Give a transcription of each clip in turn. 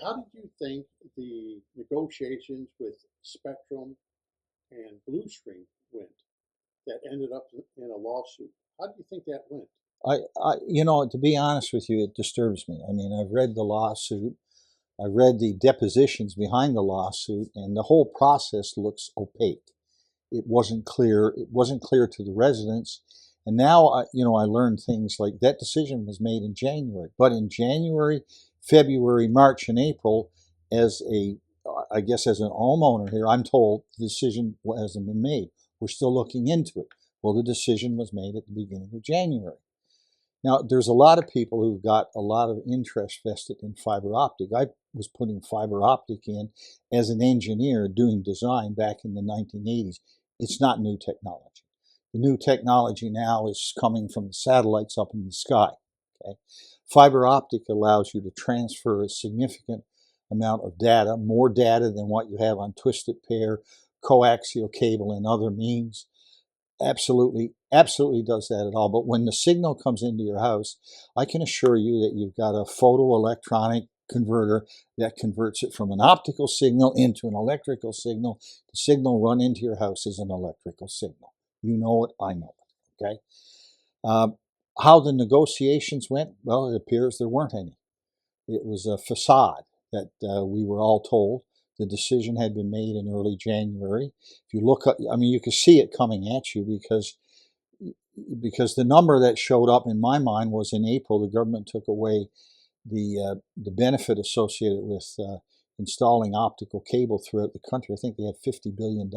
how did you think the negotiations with Spectrum and Bluestream went that ended up in a lawsuit? How do you think that went? To be honest with you, it disturbs me. I mean, I've read the lawsuit, I've read the depositions behind the lawsuit, and the whole process looks opaque. It wasn't clear. It wasn't clear to the residents. And now, I learned things like that decision was made in January. But in January, February, March, and April, I guess as an homeowner here, I'm told the decision hasn't been made. We're still looking into it. Well, the decision was made at the beginning of January. Now, there's a lot of people who've got a lot of interest vested in fiber optic. I was putting fiber optic in as an engineer doing design back in the 1980s. It's not new technology. The new technology now is coming from the satellites up in the sky. Okay? Fiber optic allows you to transfer a significant amount of data, more data than what you have on twisted pair, coaxial cable, and other means. Absolutely does that at all. But when the signal comes into your house, I can assure you that you've got a photoelectronic converter that converts it from an optical signal into an electrical signal. The signal run into your house is an electrical signal. You know it, I know it, okay? How the negotiations went, well, it appears there weren't any. It was a facade that we were all told. The decision had been made in early January. If you look up, you could see it coming at you because the number that showed up in my mind was in April, the government took away the benefit associated with installing optical cable throughout the country. I think they had $50 billion,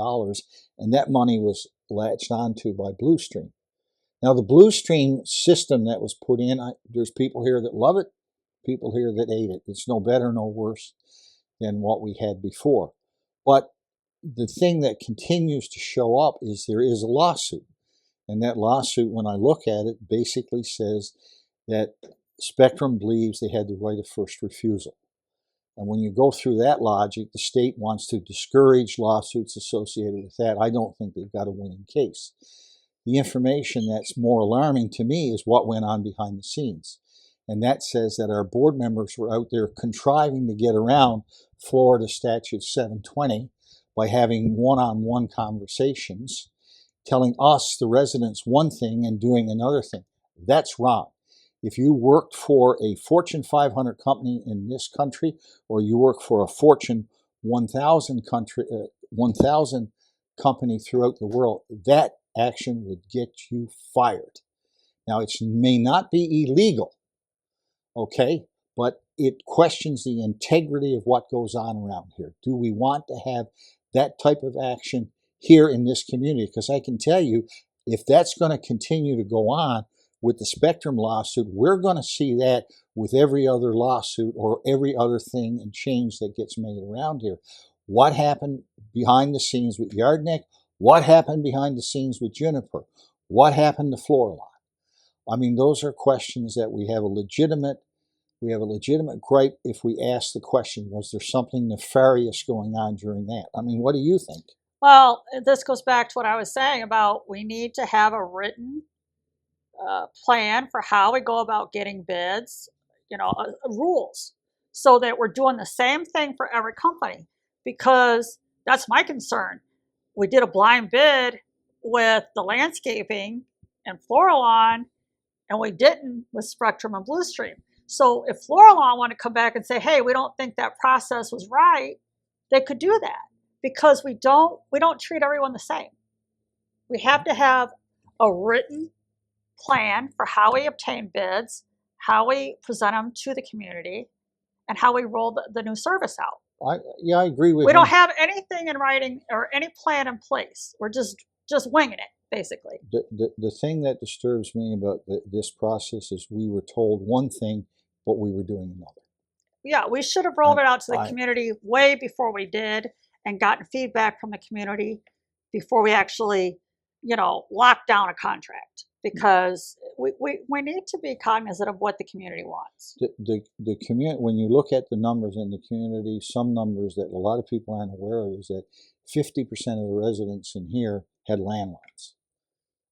and that money was latched onto by Bluestream. Now, the Bluestream system that was put in, there's people here that love it, people here that hate it. It's no better, no worse than what we had before. But the thing that continues to show up is there is a lawsuit. And that lawsuit, when I look at it, basically says that Spectrum believes they had the right of first refusal. And when you go through that logic, the state wants to discourage lawsuits associated with that. I don't think they've got a winning case. The information that's more alarming to me is what went on behind the scenes. And that says that our board members were out there contriving to get around Florida Statute 720 by having one-on-one conversations, telling us, the residents, one thing and doing another thing. That's wrong. If you worked for a Fortune 500 company in this country, or you work for a Fortune 1000 company throughout the world, that action would get you fired. Now, it may not be illegal, okay, but it questions the integrity of what goes on around here. Do we want to have that type of action here in this community? Because I can tell you, if that's going to continue to go on with the Spectrum lawsuit, we're going to see that with every other lawsuit or every other thing and change that gets made around here. What happened behind the scenes with Yardneck? What happened behind the scenes with Juniper? What happened to Floorlawn? Those are questions that we have a legitimate gripe if we ask the question, was there something nefarious going on during that? What do you think? Well, this goes back to what I was saying about we need to have a written plan for how we go about getting bids, rules, so that we're doing the same thing for every company, because that's my concern. We did a blind bid with the landscaping and Floorlawn, and we didn't with Spectrum and Bluestream. So if Floorlawn want to come back and say, hey, we don't think that process was right, they could do that, because we don't treat everyone the same. We have to have a written plan for how we obtain bids, how we present them to the community, and how we roll the new service out. I agree with you. We don't have anything in writing or any plan in place. We're just winging it, basically. The thing that disturbs me about this process is we were told one thing, but we were doing another. Yeah, we should have rolled it out to the community way before we did and gotten feedback from the community before we actually, locked down a contract, because we need to be cognizant of what the community wants. The community, when you look at the numbers in the community, some numbers that a lot of people aren't aware of is that 50% of the residents in here had landlines.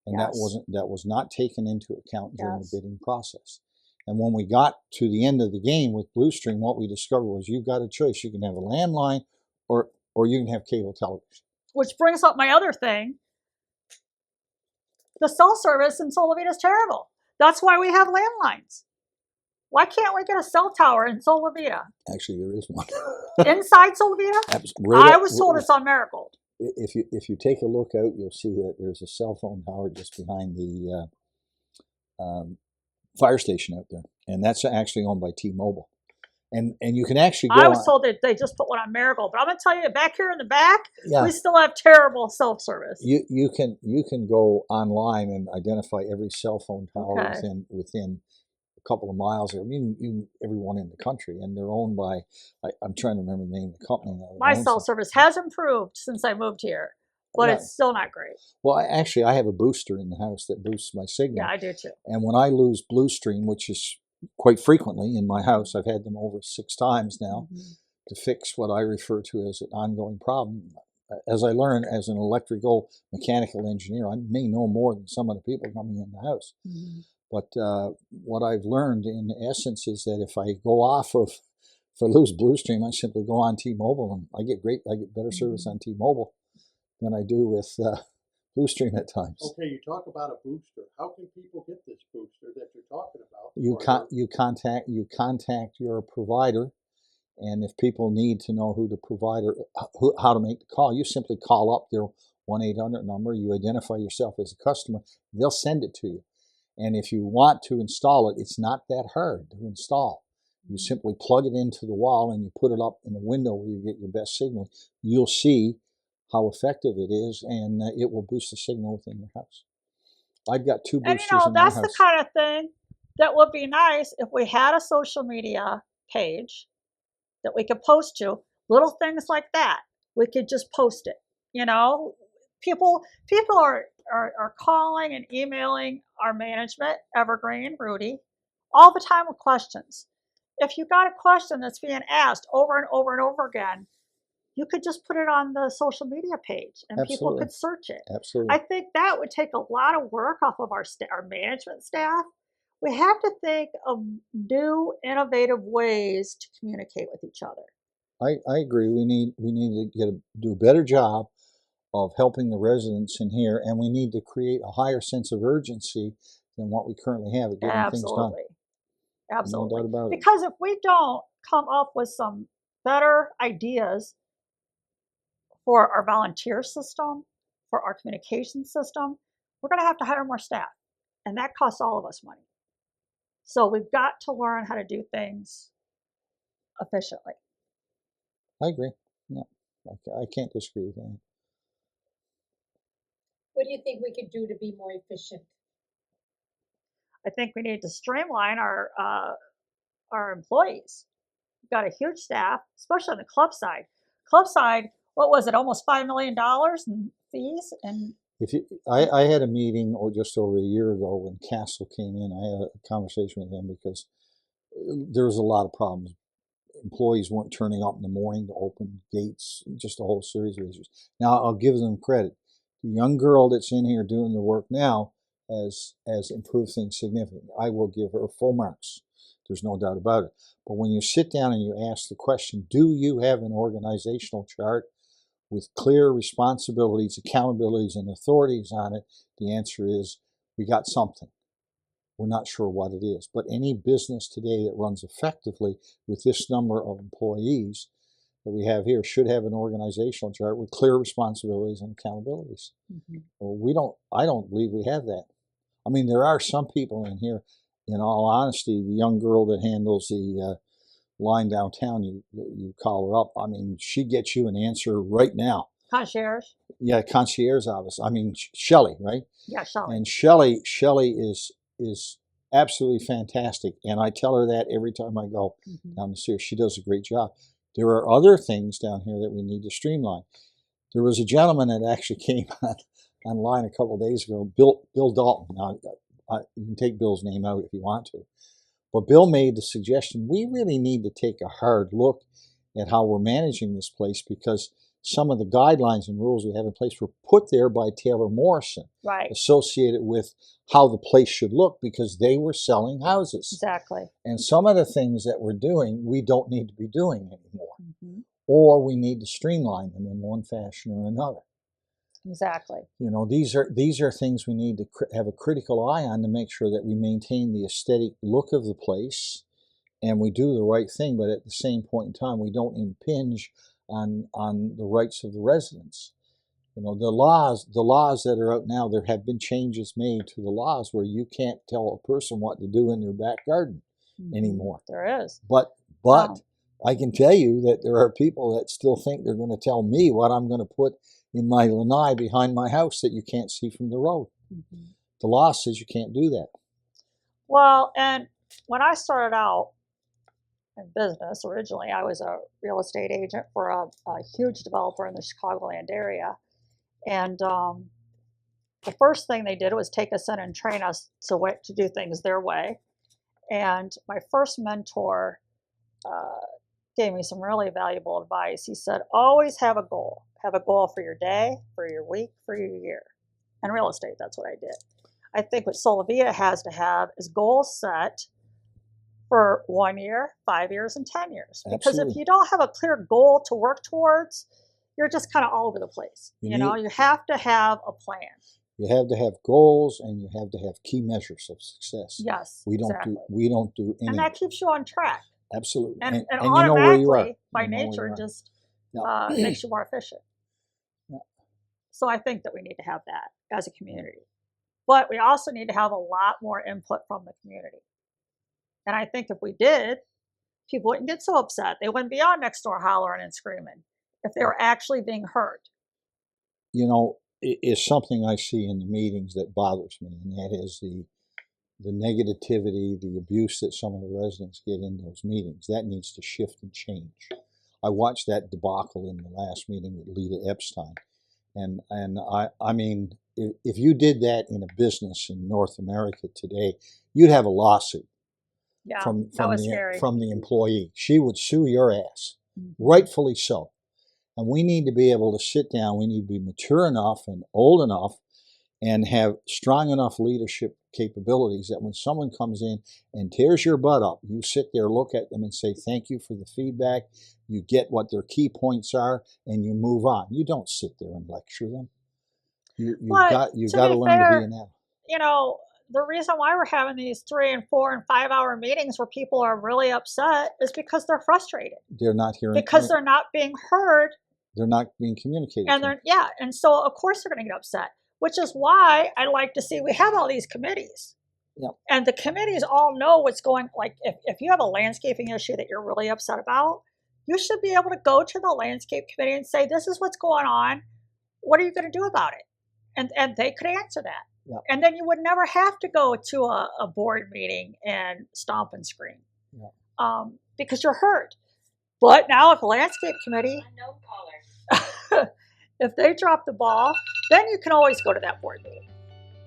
And Yes. that was not taken into account during Yes. the bidding process. And when we got to the end of the game with Bluestream, what we discovered was you've got a choice. You can have a landline or you can have cable television. Which brings up my other thing. The cell service in SoliVita is terrible. That's why we have landlines. Why can't we get a cell tower in SoliVita? Actually, there is one. Inside SoliVita? I was told it's on Marigold. If you take a look out, you'll see that there's a cell phone tower just behind the fire station out there, and that's actually owned by T-Mobile. And you can actually go. I was told that they just put one on Marigold, but I'm gonna tell you, back here in the back, yeah, we still have terrible cell service. You can go online and identify every cell phone tower within a couple of miles. I mean, everyone in the country, and they're owned by. I'm trying to remember the name of the company. My cell service has improved since I moved here, but it's still not great. Well, I have a booster in the house that boosts my signal. Yeah, I do too. And when I lose Bluestream, which is quite frequently in my house, I've had them over 6 times now to fix what I refer to as an ongoing problem. As I learn as an electrical mechanical engineer, I may know more than some of the people coming in the house. But what I've learned in essence is that if I lose Bluestream, I simply go on T-Mobile, and I get better service on T-Mobile than I do with Bluestream at times. Okay, you talk about a booster. How can people get this booster that you're talking about? You contact your provider, and if people need to know who the provider, how to make the call, you simply call up their 1-800 number. You identify yourself as a customer. They'll send it to you, and if you want to install it, it's not that hard to install. You simply plug it into the wall and you put it up in the window where you get your best signal. You'll see how effective it is, and it will boost the signal within your house. I've got 2 boosters in my house. That's the kind of thing that would be nice if we had a social media page that we could post to. Little things like that, we could just post it. People are calling and emailing our management, Evergreen, Rudy, all the time with questions. If you got a question that's being asked over and over and over again, you could just put it on the social media page and people could search it. Absolutely. I think that would take a lot of work off of our management staff. We have to think of new, innovative ways to communicate with each other. I agree. We need to do a better job of helping the residents in here, and we need to create a higher sense of urgency than what we currently have at getting things done. Absolutely. No doubt about it. Because if we don't come up with some better ideas for our volunteer system, for our communication system, we're going to have to hire more staff. And that costs all of us money. So we've got to learn how to do things efficiently. I agree. Yeah, I can't disagree with that. What do you think we could do to be more efficient? I think we need to streamline our employees. We've got a huge staff, especially on the club side. Club side, what was it, almost $5 million in fees? And I had a meeting just over a year ago when Castle came in. I had a conversation with him because there was a lot of problems. Employees weren't turning up in the morning to open gates, just a whole series of issues. Now, I'll give them credit. The young girl that's in here doing the work now has improved things significantly. I will give her full marks. There's no doubt about it. But when you sit down and you ask the question, do you have an organizational chart with clear responsibilities, accountabilities, and authorities on it? The answer is we got something. We're not sure what it is. But any business today that runs effectively with this number of employees that we have here should have an organizational chart with clear responsibilities and accountabilities. Well, I don't believe we have that. I mean, there are some people in here, in all honesty, the young girl that handles the line downtown, you call her up. I mean, she gets you an answer right now. Concierge? Yeah, concierge office. I mean, Shelley, right? Yeah, Shelley. And Shelley is absolutely fantastic. And I tell her that every time I go down the stairs. She does a great job. There are other things down here that we need to streamline. There was a gentleman that actually came online a couple of days ago, Bill Dalton. Now, you can take Bill's name out if you want to. But Bill made the suggestion, we really need to take a hard look at how we're managing this place, because some of the guidelines and rules we have in place were put there by Taylor Morrison, Right, associated with how the place should look because they were selling houses. exactly. And some of the things that we're doing, we don't need to be doing anymore, Mhm. or we need to streamline them in one fashion or another. Exactly. You know, these are things we need to have a critical eye on to make sure that we maintain the aesthetic look of the place and we do the right thing, but at the same point in time, we don't impinge on the rights of the residents. You know, the laws that are out now, there have been changes made to the laws where you can't tell a person what to do in their back garden anymore. There is. But Wow. I can tell you that there are people that still think they're going to tell me what I'm going to put in my lanai behind my house that you can't see from the road. Mhm. The law says you can't do that. Well, and when I started out in business, originally I was a real estate agent for a huge developer in the Chicagoland area. And the first thing they did was take us in and train us to do things their way. And my first mentor gave me some really valuable advice. He said, always have a goal. Have a goal for your day, for your week, for your year. In real estate, that's what I did. I think what SoliVita has to have is goals set for 1 year, 5 years, and 10 years. Because if Absolutely. you don't have a clear goal to work towards, you're just kind of all over the place. You know, you have to have a plan. You have to have goals and you have to have key measures of success. Yes, We don't exactly. do any. And that keeps you on track. Absolutely. And you know where you are. automatically, by You know where nature, you are. just Yeah. makes you more efficient. Yeah. So I think that we need to have that as a community. But we also need to have a lot more input from the community. And I think if we did, people wouldn't get so upset. They wouldn't be on next door hollering and screaming if they were actually being heard. You know, it is something I see in the meetings that bothers me, and that is the negativity, the abuse that some of the residents get in those meetings. That needs to shift and change. I watched that debacle in the last meeting with Lita Epstein. And I mean, if you did that in a business in North America today, you'd have a lawsuit Yeah, from that was scary. the employee. She would sue your ass, Mhm. rightfully so. And we need to be able to sit down. We need to be mature enough and old enough and have strong enough leadership capabilities that when someone comes in and tears your butt up, you sit there, look at them and say, thank you for the feedback. You get what their key points are and you move on. You don't sit there and lecture them. You've got to learn to be in that. You know, the reason why we're having these 3 and 4 and 5 hour meetings where people are really upset is because they're frustrated. They're not hearing. Because they're not being heard. They're not being communicated. And and so of course they're going to get upset, which is why I like to see we have all these committees. Yep. And the committees all know what's going, like if you have a landscaping issue that you're really upset about, you should be able to go to the landscape committee and say, this is what's going on. What are you going to do about it? And they could answer that. Yep. And then you would never have to go to a board meeting and stomp and scream. Yep. Because you're heard. But now if a landscape committee, if they drop the ball, then you can always go to that board meeting.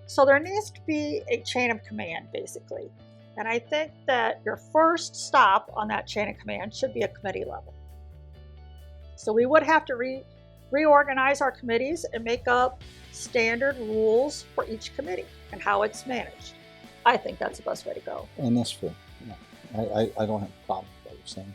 So there needs to be a chain of command, basically. And I think that your first stop on that chain of command should be a committee level. So we would have to reorganize our committees and make up standard rules for each committee and how it's managed. I think that's the best way to go. And that's fair. Yeah. I don't have a problem with what you're saying.